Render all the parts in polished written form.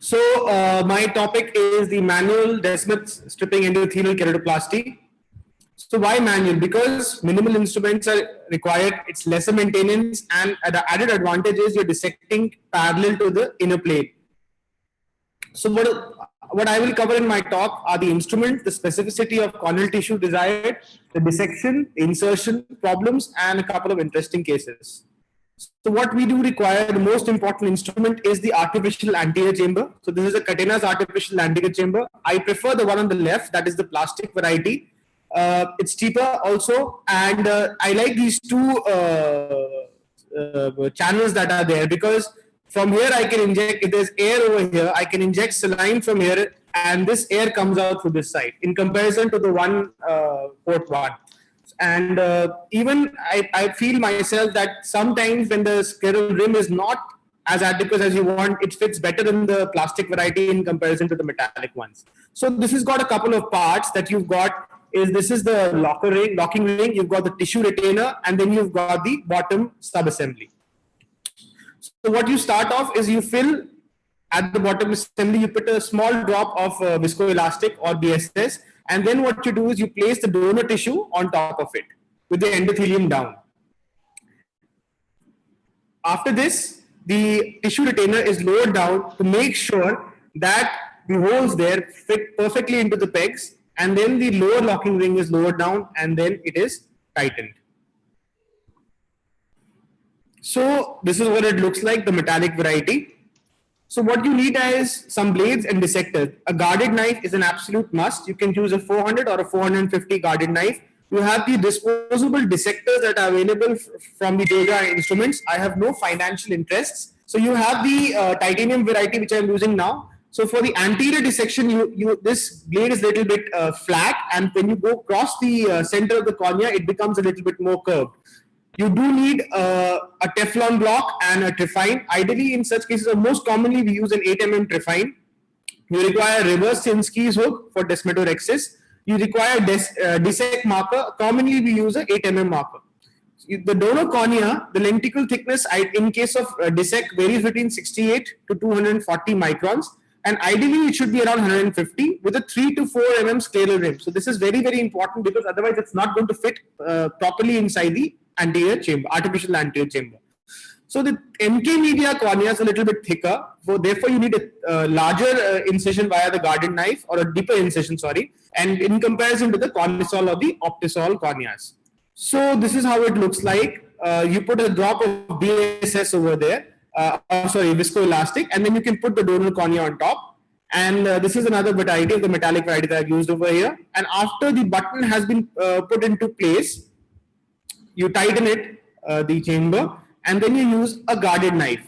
My topic is the manual Descemet stripping endothelial keratoplasty. So why manual? Because minimal instruments are required, it's lesser maintenance, and the added advantage is you're dissecting parallel to the inner plate. So what I will cover in my talk are the instruments, the specificity of corneal tissue desired, the dissection, the insertion problems, and a couple of interesting cases. So what we do require, the most important instrument is the artificial anterior chamber. So this is a Catena's artificial anterior chamber. I prefer the one on the left, that is the plastic variety. It's cheaper also, and I like these two channels that are there, because from here I can inject, if there's air over here, I can inject saline from here, and this air comes out through this side in comparison to the one port one. And even I feel myself that sometimes when the scleral rim is not as adequate as you want, it fits better in the plastic variety in comparison to the metallic ones. So this has got a couple of parts that you've got. This is the locking ring, you've got the tissue retainer, and then you've got the bottom sub-assembly. So what you start off is you fill at the bottom assembly, you put a small drop of viscoelastic or BSS, and then what you do is you place the donor tissue on top of it with the endothelium down. After this, the tissue retainer is lowered down to make sure that the holes there fit perfectly into the pegs, and then the lower locking ring is lowered down, and then it is tightened. So this is what it looks like, the metallic variety. So what you need is some blades and dissectors. A guarded knife is an absolute must. You can choose a 400 or a 450 guarded knife. You have the disposable dissectors that are available from the Deja Instruments. I have no financial interests. So you have the titanium variety, which I'm using now. So for the anterior dissection, this blade is a little bit flat, and when you go across the center of the cornea, it becomes a little bit more curved. You do need a Teflon block and a trephine. Ideally, in such cases, or most commonly, we use an 8 mm trephine. You require a reverse Sinskey's hook for descemetorrhexis. You require a dissect marker. Commonly, we use a 8 mm marker. The donor cornea, the lenticle thickness, in case of dissect, varies between 68 to 240 microns. And ideally, it should be around 150 with a 3 to 4 mm scleral rim. So this is very, very important, because otherwise it's not going to fit properly inside the anterior chamber, artificial anterior chamber. So the MK media cornea is a little bit thicker. So therefore, you need a larger incision via the guarded knife, or a deeper incision, sorry, and in comparison to the Cornisol or the Optisol corneas. So this is how it looks like. You put a drop of BSS over there. Viscoelastic, and then you can put the donor cornea on top. And this is another variety of the metallic variety that I've used over here. And after the button has been put into place, you tighten it, the chamber, and then you use a guarded knife.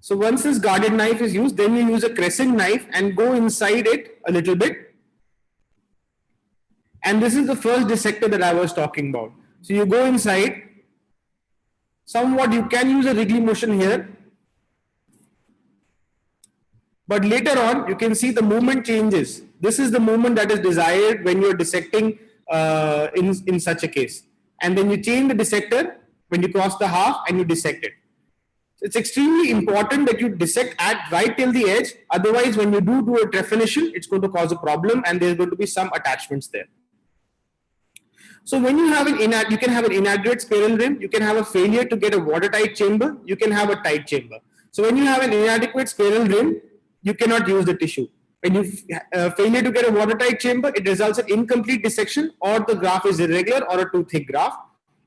So once this guarded knife is used, then you use a crescent knife and go inside it a little bit. And this is the first dissector that I was talking about. So you go inside. Somewhat you can use a wriggly motion here, but later on you can see the movement changes. This is the movement that is desired when you're dissecting in such a case. And then you change the dissector when you cross the half and you dissect it. It's extremely important that you dissect at right till the edge. Otherwise, when you do a trephinition, it's going to cause a problem, and there's going to be some attachments there. So when you have you can have an inadequate scleral rim, you can have a failure to get a watertight chamber, you can have a tight chamber. So when you have an inadequate scleral rim, you cannot use the tissue. When you failure to get a watertight chamber, it results in incomplete dissection, or the graft is irregular, or a too thick graft.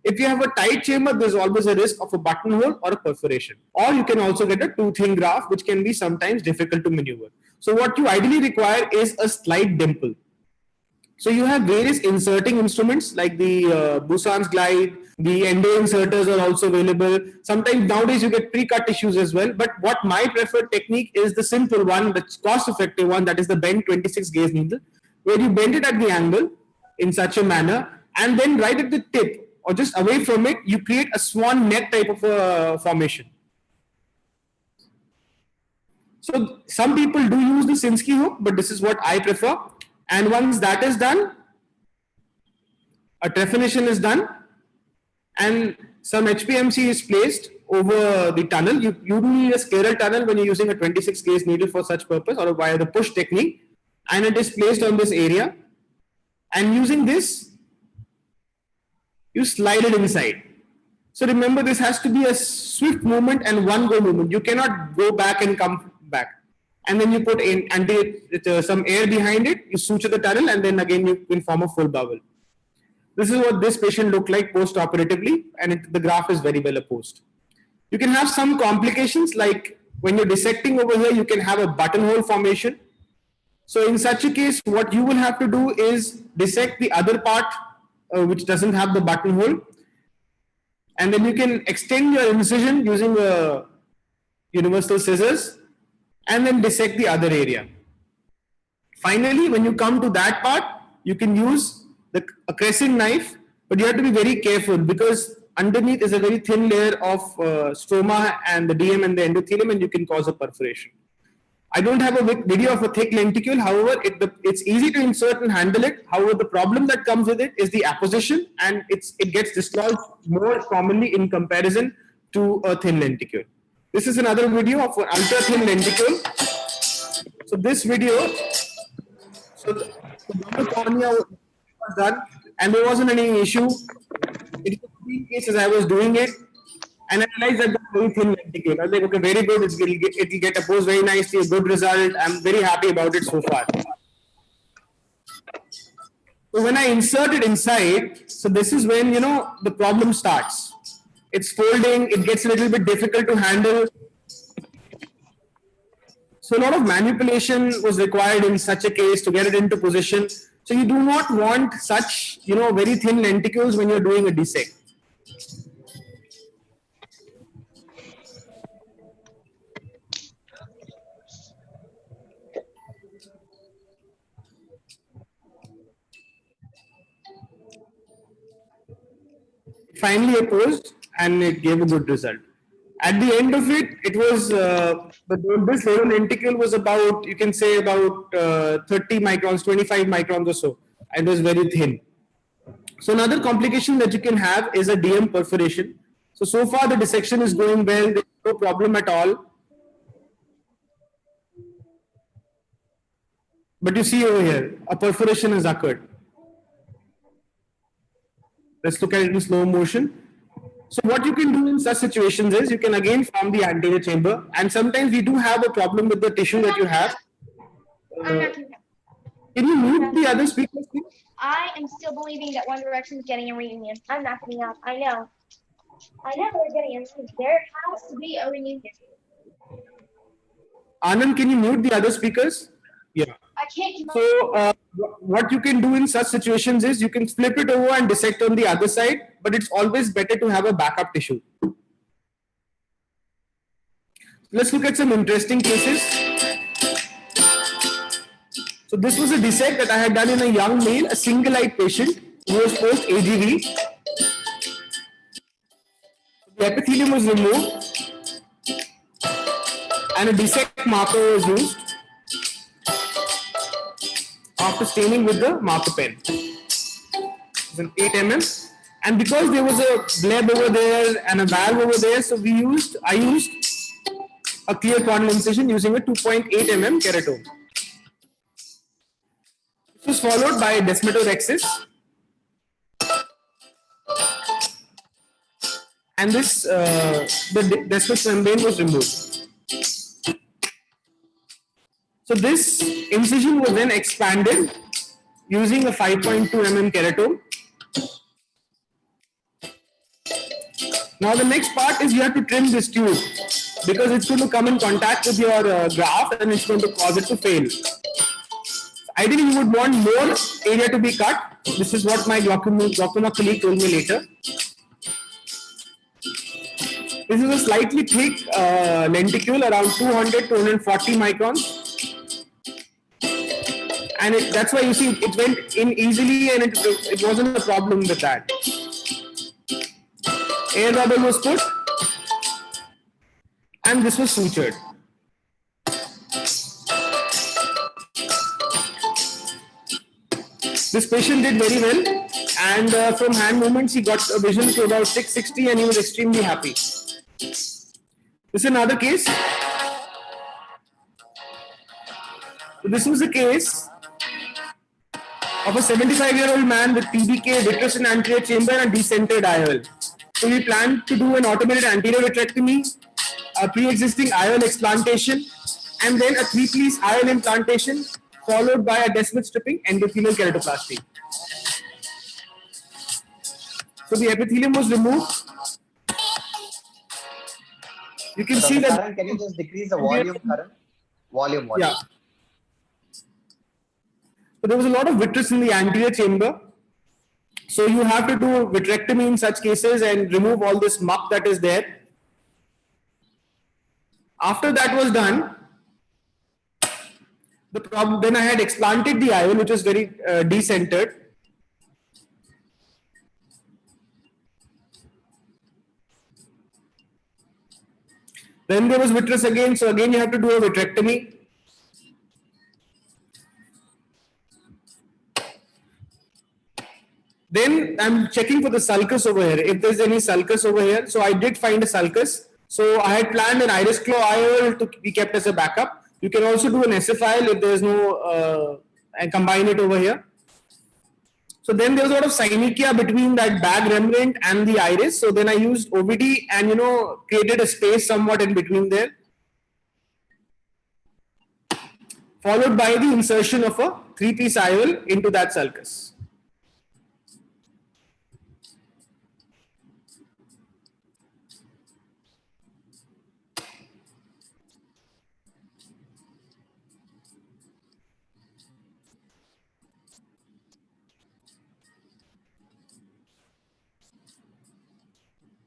If you have a tight chamber, there's always a risk of a buttonhole or a perforation. Or you can also get a too thin graft, which can be sometimes difficult to maneuver. So what you ideally require is a slight dimple. So you have various inserting instruments like the Busan's glide, the endo inserters are also available. Sometimes nowadays you get pre-cut tissues as well. But what my preferred technique is the simple one, the cost-effective one, that is the bent 26 gauge needle, where you bend it at the angle in such a manner, and then right at the tip or just away from it, you create a swan neck type of a formation. So some people do use the Sinskey hook, but this is what I prefer. And once that is done, a trephinition is done, and some HPMC is placed over the tunnel. You do need a scleral tunnel when you're using a 26 gauge needle for such purpose, or via the push technique, and it is placed on this area. And using this, you slide it inside. So remember, this has to be a swift movement and one go movement. You cannot go back and come back. And then you put in some air behind it, you suture the tunnel, and then again you can form a full bowel. This is what this patient looked like post-operatively, and the graph is very well opposed. You can have some complications, like when you're dissecting over here, you can have a buttonhole formation. So in such a case, what you will have to do is dissect the other part which doesn't have the buttonhole, and then you can extend your incision using a universal scissors, and then dissect the other area. Finally, when you come to that part, you can use a crescent knife, but you have to be very careful because underneath is a very thin layer of stroma and the DM and the endothelium, and you can cause a perforation. I don't have a video of a thick lenticule. However, it's easy to insert and handle it. However, the problem that comes with it is the apposition, and it gets dislodged more commonly in comparison to a thin lenticule. This is another video of an ultra thin lenticule. So this video, so the double cornea was done, and there wasn't any issue. It was 3 cases I was doing it, and I realized that the very thin lenticule. I was like, okay, very good. It will get opposed very nicely. A good result. I'm very happy about it so far. So when I insert it inside, so this is when the problem starts. It's folding. It gets a little bit difficult to handle. So a lot of manipulation was required in such a case to get it into position. So you do not want such very thin lenticules when you're doing a dissect. Finally opposed, and it gave a good result. At the end of it, it was this little lenticle was about, you can say about 30 microns, 25 microns or so. It was very thin. So another complication that you can have is a DM perforation. So far the dissection is going well. There's no problem at all. But you see over here, a perforation has occurred. Let's look at it in slow motion. So what you can do in such situations is you can again form the anterior chamber, and sometimes we do have a problem with the tissue that you have. Can you mute the other speakers, please? I am still believing that One Direction is getting a reunion. I'm not giving up. I know. I know they're getting a reunion. There has to be a reunion. Anand, can you mute the other speakers? Yeah. I can't. So what you can do in such situations is you can flip it over and dissect on the other side, but it's always better to have a backup tissue. Let's look at some interesting cases. So this was a dissect that I had done in a young male, a single-eyed patient who was post AGV. The epithelium was removed and a dissect marker was used after staining with the marker pen. It's an 8 mm, and because there was a bleb over there and a valve over there, so I used a clear corneal incision using a 2.8 mm keratome. This was followed by desmetorexis, and this the desmus membrane was removed. So this incision was then expanded using a 5.2 mm keratome. Now the next part is you have to trim this tube because it's going to come in contact with your graft and it's going to cause it to fail. Ideally, you would want more area to be cut. This is what my glaucoma colleague told me later. This is a slightly thick lenticule, around 200-240 microns. And that's why you see it went in easily, and it wasn't a problem with that. Air bubble was put, and this was sutured. This patient did very well, And from hand movements, he got a vision to about 660 and he was extremely happy. This is another case. So this was a case of a 75-year-old man with TBK, vitreous in anterior chamber and decentered IOL. So we planned to do an automated anterior vitrectomy, a pre-existing IOL explantation, and then a 3-piece IOL implantation followed by a Descemet stripping endothelial keratoplasty. So the epithelium was removed. You can see that. Karan, can you just decrease the volume, Karan? Volume. Yeah. So there was a lot of vitreous in the anterior chamber. So you have to do vitrectomy in such cases and remove all this muck that is there. After that was done, the problem, then I had explanted the IOL, which was very decentered. Then there was vitreous again, so again you have to do a vitrectomy. Then I'm checking for the sulcus over here, if there's any sulcus over here. So I did find a sulcus. So I had planned an iris claw IOL to be kept as a backup. You can also do an SFIL if there's no, and combine it over here. So then there was a lot of synechia between that bag remnant and the iris. So then I used OVD and, you know, created a space somewhat in between there. Followed by the insertion of a 3-piece IOL into that sulcus.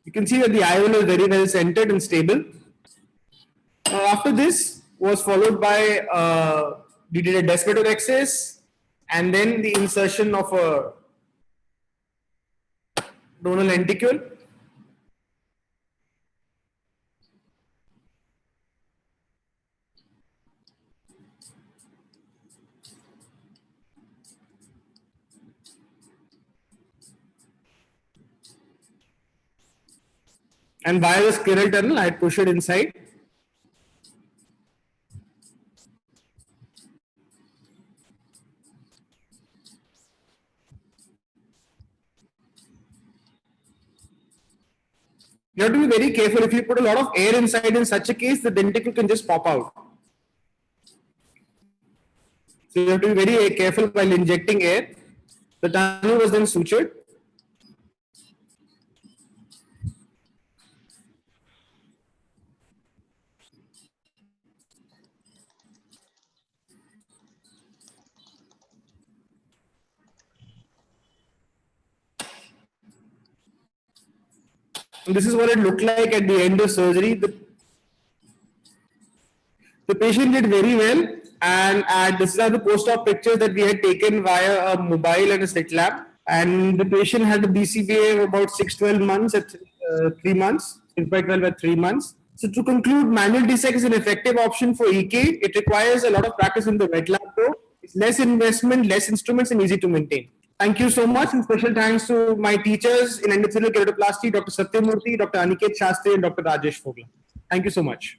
You can see that the IOL is very well centered and stable. After this was followed by, we did a descemetorexis and then the insertion of a donor lenticule. And via the scleral tunnel, I had pushed it inside. You have to be very careful. If you put a lot of air inside in such a case, the denticle can just pop out. So you have to be very careful while injecting air. The tunnel was then sutured. And this is what it looked like at the end of surgery. The patient did very well, and this are the post-op pictures that we had taken via a mobile and a slit lamp. And the patient had a BCVA of about 6-12 months at 3 months, 6/12 at 3 months. So to conclude, manual dissect is an effective option for EK. It requires a lot of practice in the wet lab though. It's less investment, less instruments, and easy to maintain. Thank you so much, and special thanks to my teachers in endothelial keratoplasty, Dr. Satyamurthy, Dr. Aniket Shastri, and Dr. Rajesh Fogla. Thank you so much.